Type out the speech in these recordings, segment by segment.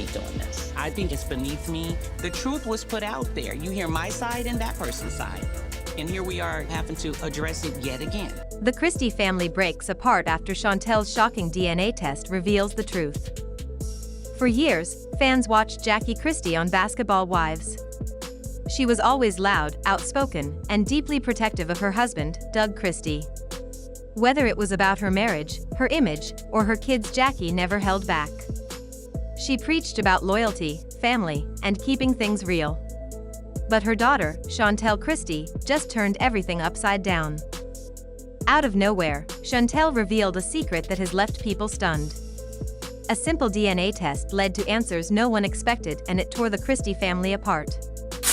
keep doing this. I think it's beneath me. The truth was put out there. You hear my side and that person's side. And here we are having to address it yet again. The Christie family breaks apart after Chantel's shocking DNA test reveals the truth. For years, fans watched Jackie Christie on Basketball Wives. She was always loud, outspoken, and deeply protective of her husband, Doug Christie. Whether it was about her marriage, her image, or her kids, Jackie never held back. She preached about loyalty, family, and keeping things real. But her daughter, Chantel Christie, just turned everything upside down. Out of nowhere, Chantel revealed a secret that has left people stunned. A simple DNA test led to answers no one expected, and it tore the Christie family apart.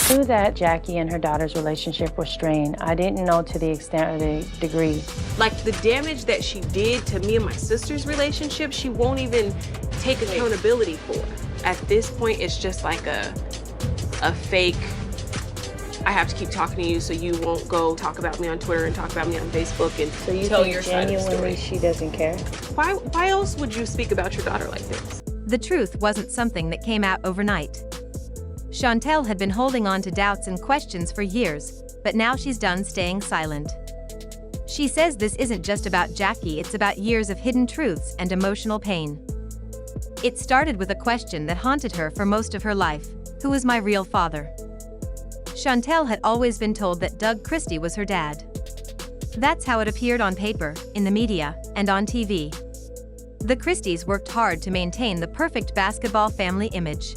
I knew that Jackie and her daughter's relationship was strained. I didn't know to the extent or the degree. Like the damage that she did to me and my sister's relationship, she won't even take accountability for. At this point, it's just like a fake, I have to keep talking to you so you won't go talk about me on Twitter and talk about me on Facebook and So you tell think your side of the genuinely story. she doesn't care? Why else would you speak about your daughter like this? The truth wasn't something that came out overnight. Chantel had been holding on to doubts and questions for years, but now she's done staying silent. She says this isn't just about Jackie, it's about years of hidden truths and emotional pain. It started with a question that haunted her for most of her life: who is my real father? Chantel had always been told that Doug Christie was her dad. That's how it appeared on paper, in the media, and on TV. The Christies worked hard to maintain the perfect basketball family image.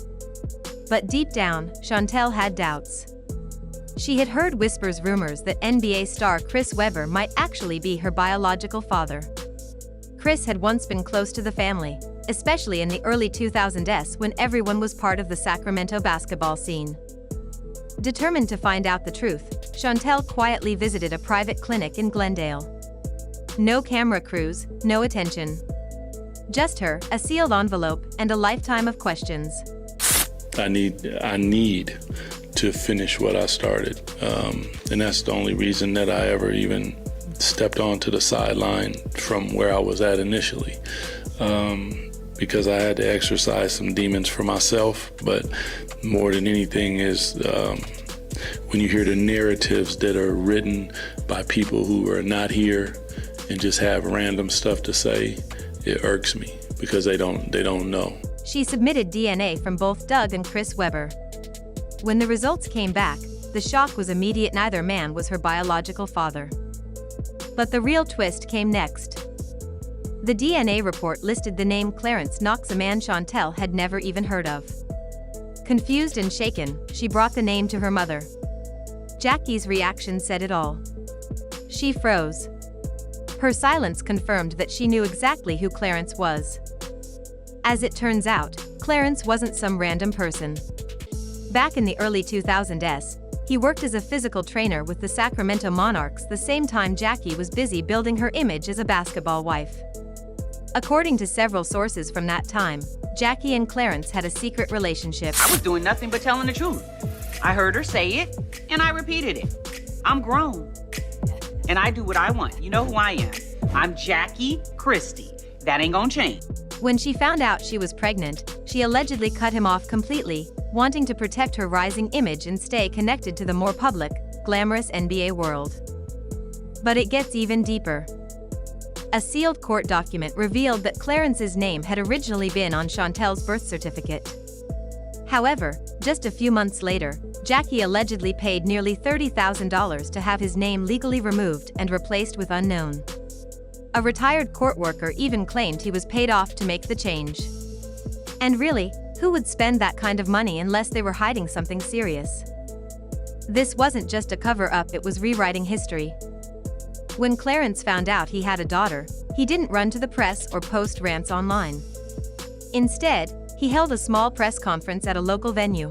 But deep down, Chantel had doubts. She had heard rumors that NBA star Chris Webber might actually be her biological father. Chris had once been close to the family, especially in the early 2000s when everyone was part of the Sacramento basketball scene. Determined to find out the truth, Chantel quietly visited a private clinic in Glendale. No camera crews, no attention. Just her, a sealed envelope, and a lifetime of questions. I need to finish what I started. And that's the only reason that I ever even stepped onto the sideline from where I was at initially. Because I had to exercise some demons for myself, but more than anything is when you hear the narratives that are written by people who are not here and just have random stuff to say, it irks me because they don't know. She submitted DNA from both Doug and Chris Webber. When the results came back, the shock was immediate. Neither man was her biological father. But the real twist came next. The DNA report listed the name Clarence Knox, a man Chantel had never even heard of. Confused and shaken, she brought the name to her mother. Jackie's reaction said it all. She froze. Her silence confirmed that she knew exactly who Clarence was. As it turns out, Clarence wasn't some random person. Back in the early 2000s, he worked as a physical trainer with the Sacramento Monarchs the same time Jackie was busy building her image as a basketball wife. According to several sources from that time, Jackie and Clarence had a secret relationship. I was doing nothing but telling the truth. I heard her say it, and I repeated it. I'm grown, and I do what I want. You know who I am. I'm Jackie Christie. That ain't gonna change. When she found out she was pregnant, she allegedly cut him off completely, wanting to protect her rising image and stay connected to the more public, glamorous NBA world. But it gets even deeper. A sealed court document revealed that Clarence's name had originally been on Chantel's birth certificate. However, just a few months later, Jackie allegedly paid nearly $30,000 to have his name legally removed and replaced with unknown. A retired court worker even claimed he was paid off to make the change. And really, who would spend that kind of money unless they were hiding something serious? This wasn't just a cover-up, it was rewriting history. When Clarence found out he had a daughter, he didn't run to the press or post rants online. Instead, he held a small press conference at a local venue.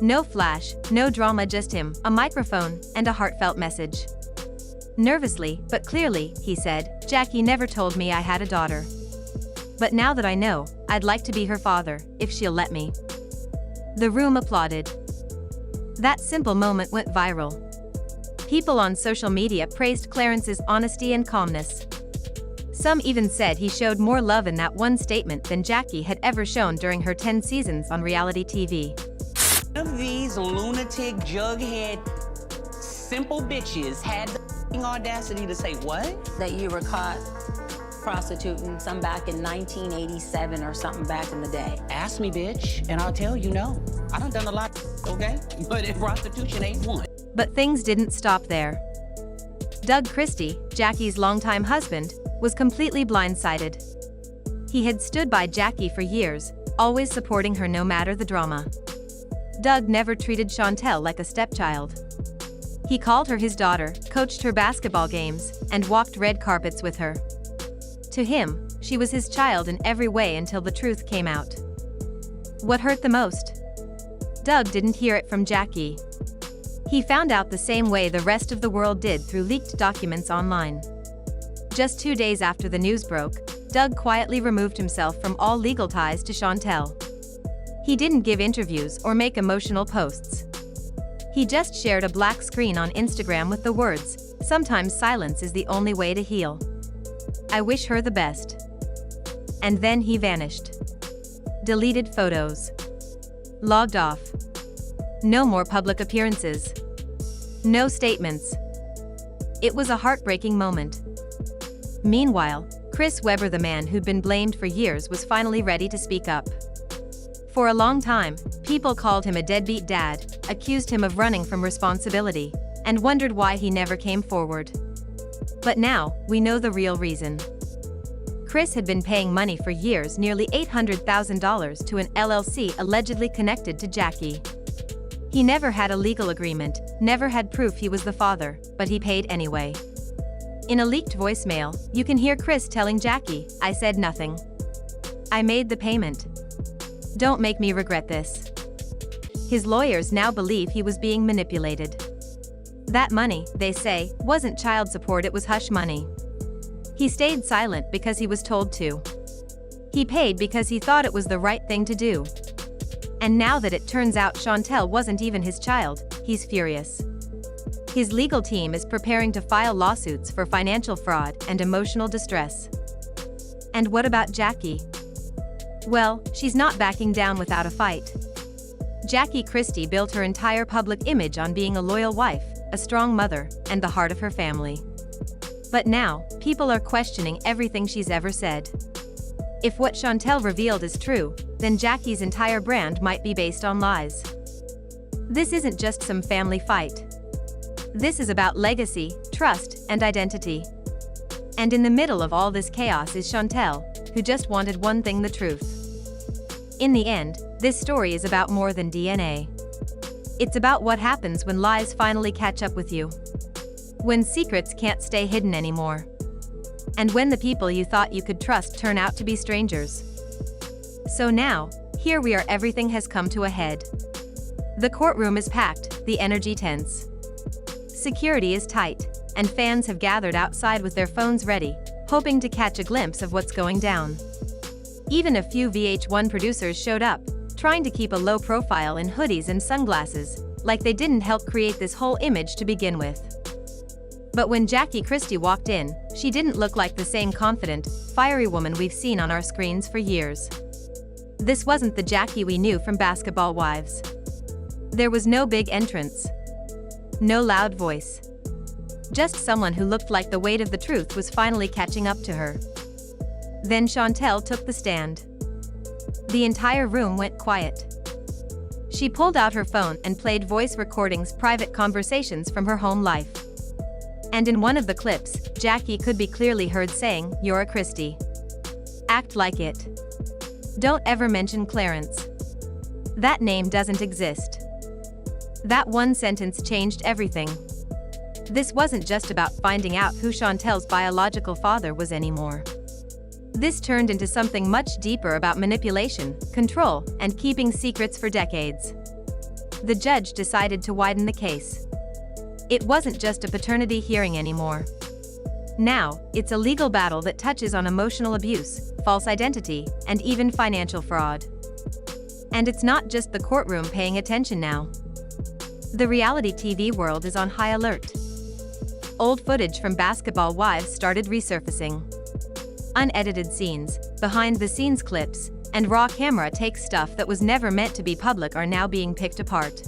No flash, no drama, just him, a microphone, and a heartfelt message. Nervously, but clearly, he said, "Jackie never told me I had a daughter. But now that I know, I'd like to be her father, if she'll let me." The room applauded. That simple moment went viral. People on social media praised Clarence's honesty and calmness. Some even said he showed more love in that one statement than Jackie had ever shown during her 10 seasons on reality TV. One of these lunatic, jughead, simple bitches had the audacity to say what? That you were caught prostituting some back in 1987 or something back in the day. Ask me, bitch, and I'll tell you no. I done a lot, okay? But if prostitution ain't one. But things didn't stop there. Doug Christie, Jackie's longtime husband, was completely blindsided. He had stood by Jackie for years, always supporting her no matter the drama. Doug never treated Chantel like a stepchild. He called her his daughter, coached her basketball games, and walked red carpets with her. To him, she was his child in every way until the truth came out. What hurt the most? Doug didn't hear it from Jackie. He found out the same way the rest of the world did through leaked documents online. Just 2 days after the news broke, Doug quietly removed himself from all legal ties to Chantel. He didn't give interviews or make emotional posts. He just shared a black screen on Instagram with the words, "Sometimes silence is the only way to heal. I wish her the best." And then he vanished. Deleted photos. Logged off. No more public appearances. No statements. It was a heartbreaking moment. Meanwhile, Chris Webber, the man who'd been blamed for years, was finally ready to speak up. For a long time, people called him a deadbeat dad, accused him of running from responsibility, and wondered why he never came forward. But now, we know the real reason. Chris had been paying money for years, nearly $800,000, to an LLC allegedly connected to Jackie. He never had a legal agreement, never had proof he was the father, but he paid anyway. In a leaked voicemail, you can hear Chris telling Jackie, "I said nothing. I made the payment. Don't make me regret this." His lawyers now believe he was being manipulated. That money, they say, wasn't child support, it was hush money. He stayed silent because he was told to. He paid because he thought it was the right thing to do. And now that it turns out Chantel wasn't even his child, he's furious. His legal team is preparing to file lawsuits for financial fraud and emotional distress. And what about Jackie? Well, she's not backing down without a fight. Jackie Christie built her entire public image on being a loyal wife, a strong mother, and the heart of her family. But now, people are questioning everything she's ever said. If what Chantel revealed is true, then Jackie's entire brand might be based on lies. This isn't just some family fight. This is about legacy, trust, and identity. And in the middle of all this chaos is Chantel, who just wanted one thing: the truth. In the end, this story is about more than DNA. It's about what happens when lies finally catch up with you. When secrets can't stay hidden anymore. And when the people you thought you could trust turn out to be strangers. So now, here we are, everything has come to a head. The courtroom is packed, the energy tense. Security is tight, and fans have gathered outside with their phones ready, hoping to catch a glimpse of what's going down. Even a few VH1 producers showed up, trying to keep a low profile in hoodies and sunglasses, like they didn't help create this whole image to begin with. But when Jackie Christie walked in, she didn't look like the same confident, fiery woman we've seen on our screens for years. This wasn't the Jackie we knew from Basketball Wives. There was no big entrance. No loud voice. Just someone who looked like the weight of the truth was finally catching up to her. Then Chantel took the stand. The entire room went quiet. She pulled out her phone and played voice recordings, private conversations from her home life. And in one of the clips, Jackie could be clearly heard saying, "You're a Christie. Act like it. Don't ever mention Clarence. That name doesn't exist." That one sentence changed everything. This wasn't just about finding out who Chantel's biological father was anymore. This turned into something much deeper, about manipulation, control, and keeping secrets for decades. The judge decided to widen the case. It wasn't just a paternity hearing anymore. Now, it's a legal battle that touches on emotional abuse, false identity, and even financial fraud. And it's not just the courtroom paying attention now. The reality TV world is on high alert. Old footage from Basketball Wives started resurfacing. unedited scenes, behind-the-scenes clips, and raw camera takes stuff that was never meant to be public are now being picked apart.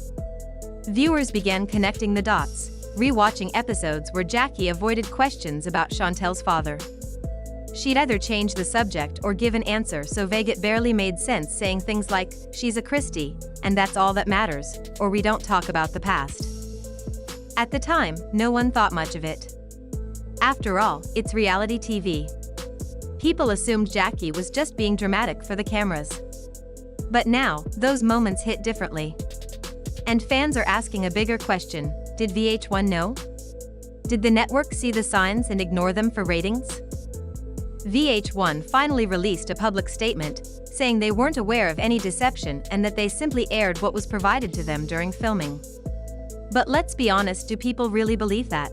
Viewers began connecting the dots, rewatching episodes where Jackie avoided questions about Chantel's father. She'd either change the subject or give an answer so vague it barely made sense, saying things like, "She's a Christie, and that's all that matters," or "We don't talk about the past." At the time, no one thought much of it. After all, it's reality TV. People assumed Jackie was just being dramatic for the cameras. But now, those moments hit differently. And fans are asking a bigger question: did VH1 know? Did the network see the signs and ignore them for ratings? VH1 finally released a public statement, saying they weren't aware of any deception and that they simply aired what was provided to them during filming. But let's be honest, do people really believe that?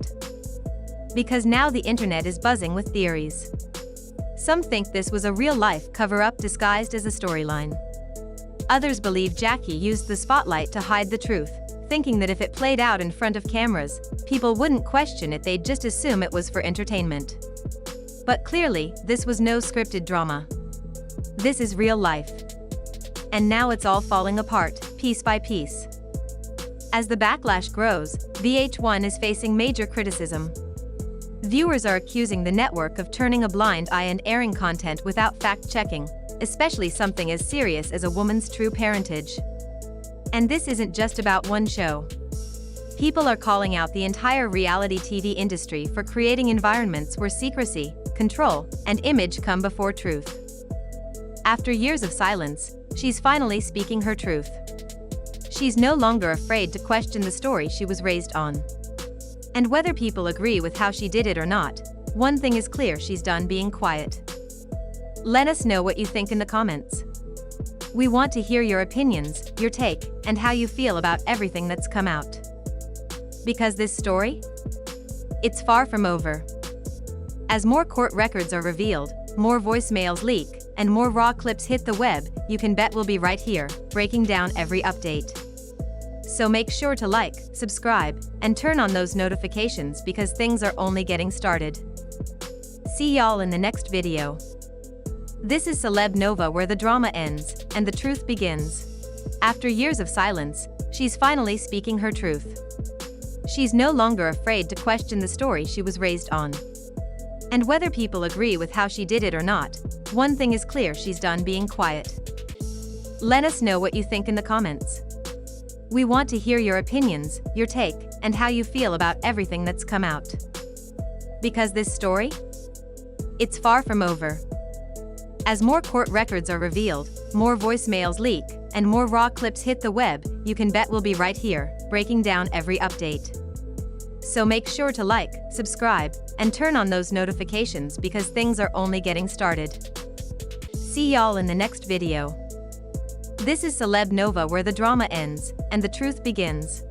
Because now the internet is buzzing with theories. Some think this was a real-life cover-up disguised as a storyline. Others believe Jackie used the spotlight to hide the truth, thinking that if it played out in front of cameras, people wouldn't question it, they'd just assume it was for entertainment. But clearly, this was no scripted drama. This is real life. And now it's all falling apart, piece by piece. As the backlash grows, VH1 is facing major criticism. Viewers are accusing the network of turning a blind eye and airing content without fact-checking, especially something as serious as a woman's true parentage. And this isn't just about one show. People are calling out the entire reality TV industry for creating environments where secrecy, control, and image come before truth. After years of silence, she's finally speaking her truth. She's no longer afraid to question the story she was raised on. And whether people agree with how she did it or not, one thing is clear: she's done being quiet. Let us know what you think in the comments. We want to hear your opinions, your take, and how you feel about everything that's come out. Because this story? It's far from over. As more court records are revealed, more voicemails leak, and more raw clips hit the web, you can bet we'll be right here, breaking down every update. So make sure to like, subscribe, and turn on those notifications because things are only getting started. See y'all in the next video. This is Celebnova, where the drama ends and the truth begins. After years of silence, she's finally speaking her truth. She's no longer afraid to question the story she was raised on. And whether people agree with how she did it or not, one thing is clear: she's done being quiet. Let us know what you think in the comments. We want to hear your opinions, your take, and how you feel about everything that's come out. Because this story? It's far from over. As more court records are revealed, more voicemails leak, and more raw clips hit the web, you can bet we'll be right here, breaking down every update. So make sure to like, subscribe, and turn on those notifications because things are only getting started. See y'all in the next video. This is Celebnova, where the drama ends and the truth begins.